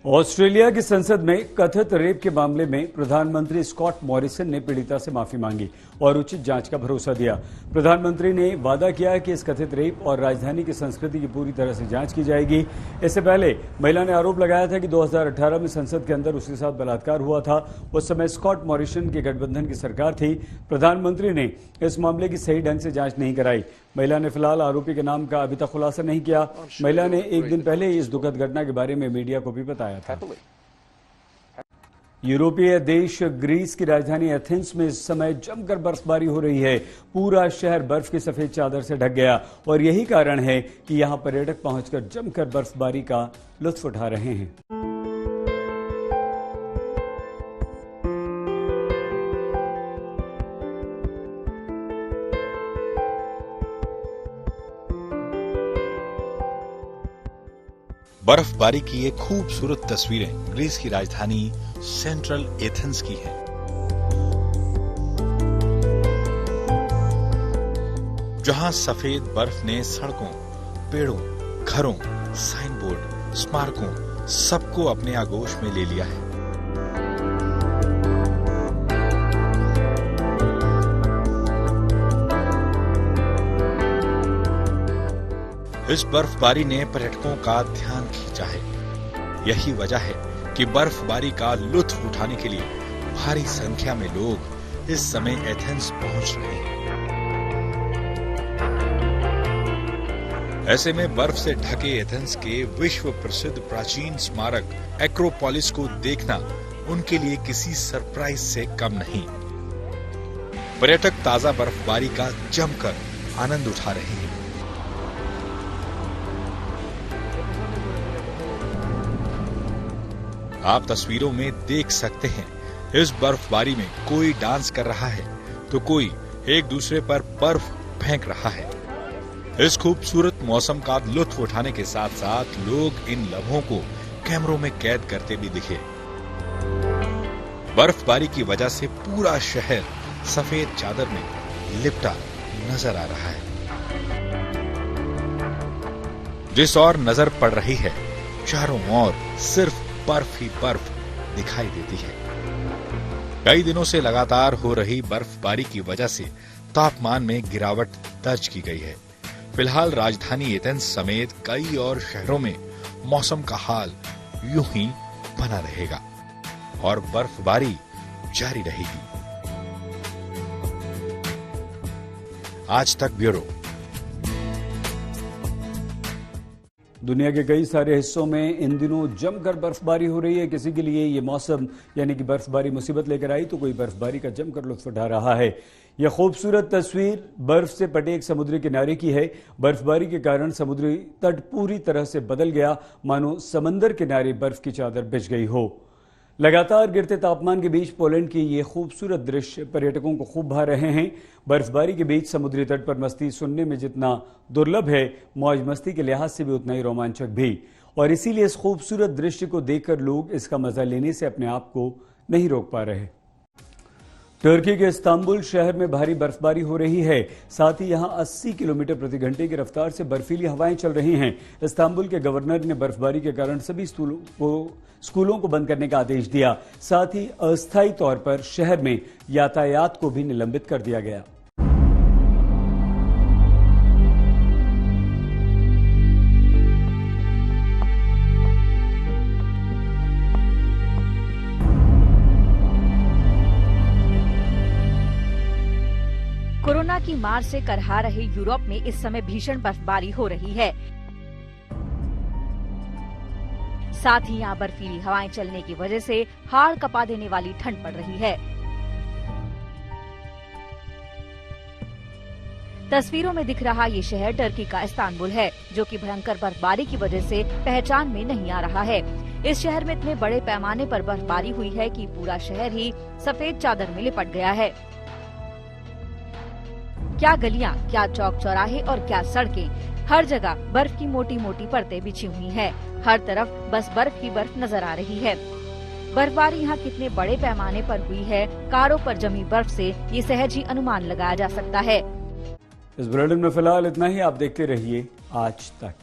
Australia की संसद में कथित रेप के मामले में प्रधानमंत्री स्कॉट मॉरिसन ने पीड़िता से माफी मांगी और उचित जांच का भरोसा दिया। प्रधानमंत्री ने वादा किया कि इस कथित रेप और राजधानी की संस्कृति की पूरी तरह से जांच की जाएगी। इससे पहले महिला ने आरोप लगाया था कि 2018 में संसद के अंदर उसके साथ बलात्कार हुआ था। उस समय स्कॉट मॉरिसन के गठबंधन की सरकार थी। प्रधानमंत्री ने इस मामले की सही ढंग से जांच नहीं कराई। महिला ने फिलहाल आरोपी के नाम का अभी तक खुलासा नहीं किया। महिला ने एक दिन पहले ही इस दुखद घटना के बारे में मीडिया को भी बताया था। यूरोपीय देश ग्रीस की राजधानी एथेंस में इस समय जमकर बर्फबारी हो रही है। पूरा शहर बर्फ की सफेद चादर से ढक गया और यही कारण है कि यहां पर्यटक पहुंचकर जमकर बर्फबारी का लुत्फ उठा रहे हैं। बर्फबारी की ये खूबसूरत तस्वीरें ग्रीस की राजधानी सेंट्रल एथेंस की हैं। जहां सफेद बर्फ ने सड़कों, पेड़ों, घरों, साइन बोर्ड, स्मारकों सबको अपने आगोश में ले लिया है। इस बर्फबारी ने पर्यटकों का ध्यान खींचा है। यही वजह है कि बर्फबारी का लुत्फ उठाने के लिए भारी संख्या में लोग इस समय एथेंस पहुंच रहे हैं। ऐसे में बर्फ से ढके एथेंस के विश्व प्रसिद्ध प्राचीन स्मारक एक्रोपोलिस को देखना उनके लिए किसी सरप्राइज से कम नहीं। पर्यटक ताजा बर्फबारी का जमकर आनंद उठा रहे हैं। आप तस्वीरों में देख सकते हैं, इस बर्फबारी में कोई डांस कर रहा है तो कोई एक दूसरे पर बर्फ फेंक रहा है। इस खूबसूरत मौसम का लुत्फ उठाने के साथ साथ लोग इन लम्हों को कैमरों में कैद करते भी दिखे। बर्फबारी की वजह से पूरा शहर सफेद चादर में लिपटा नजर आ रहा है। जिस ओर नजर पड़ रही है, चारों ओर सिर्फ बर्फ ही बर्फ दिखाई देती है। कई दिनों से लगातार हो रही बर्फबारी की वजह से तापमान में गिरावट दर्ज की गई है। फिलहाल राजधानी एथेंस समेत कई और शहरों में मौसम का हाल यूं ही बना रहेगा और बर्फबारी जारी रहेगी। आज तक ब्यूरो। दुनिया के कई सारे हिस्सों में इन दिनों जमकर बर्फबारी हो रही है। किसी के लिए ये मौसम यानी कि बर्फबारी मुसीबत लेकर आई तो कोई बर्फबारी का जमकर लुत्फ उठा रहा है। यह खूबसूरत तस्वीर बर्फ से पटे एक समुद्री किनारे की है। बर्फबारी के कारण समुद्री तट पूरी तरह से बदल गया, मानो समंदर किनारे बर्फ की चादर बिछ गई हो। लगातार गिरते तापमान के बीच पोलैंड के ये खूबसूरत दृश्य पर्यटकों को खूब भा रहे हैं। बर्फबारी के बीच समुद्री तट पर मस्ती सुनने में जितना दुर्लभ है, मौज मस्ती के लिहाज से भी उतना ही रोमांचक भी। और इसीलिए इस खूबसूरत दृश्य को देखकर लोग इसका मजा लेने से अपने आप को नहीं रोक पा रहे। तुर्की के इस्तांबुल शहर में भारी बर्फबारी हो रही है। साथ ही यहां 80 किलोमीटर प्रति घंटे की रफ्तार से बर्फीली हवाएं चल रही हैं। इस्तांबुल के गवर्नर ने बर्फबारी के कारण सभी स्कूलों को बंद करने का आदेश दिया। साथ ही अस्थायी तौर पर शहर में यातायात को भी निलंबित कर दिया गया। कोरोना की मार से करहा रहे यूरोप में इस समय भीषण बर्फबारी हो रही है। साथ ही यहाँ बर्फीली हवाएं चलने की वजह से हाड़ कपा देने वाली ठंड पड़ रही है। तस्वीरों में दिख रहा ये शहर टर्की का इस्तांबुल है, जो कि भयंकर बर्फबारी की वजह से पहचान में नहीं आ रहा है। इस शहर में इतने बड़े पैमाने पर बर्फबारी हुई है कि पूरा शहर ही सफेद चादर में लिपट गया है। क्या गलियां, क्या चौक चौराहे और क्या सड़कें, हर जगह बर्फ की मोटी मोटी परतें बिछी हुई हैं। हर तरफ बस बर्फ ही बर्फ नजर आ रही है। बर्फबारी यहाँ कितने बड़े पैमाने पर हुई है, कारों पर जमी बर्फ से ये सहज ही अनुमान लगाया जा सकता है। इस बुलेटिन में फिलहाल इतना ही। आप देखते रहिए आज तक।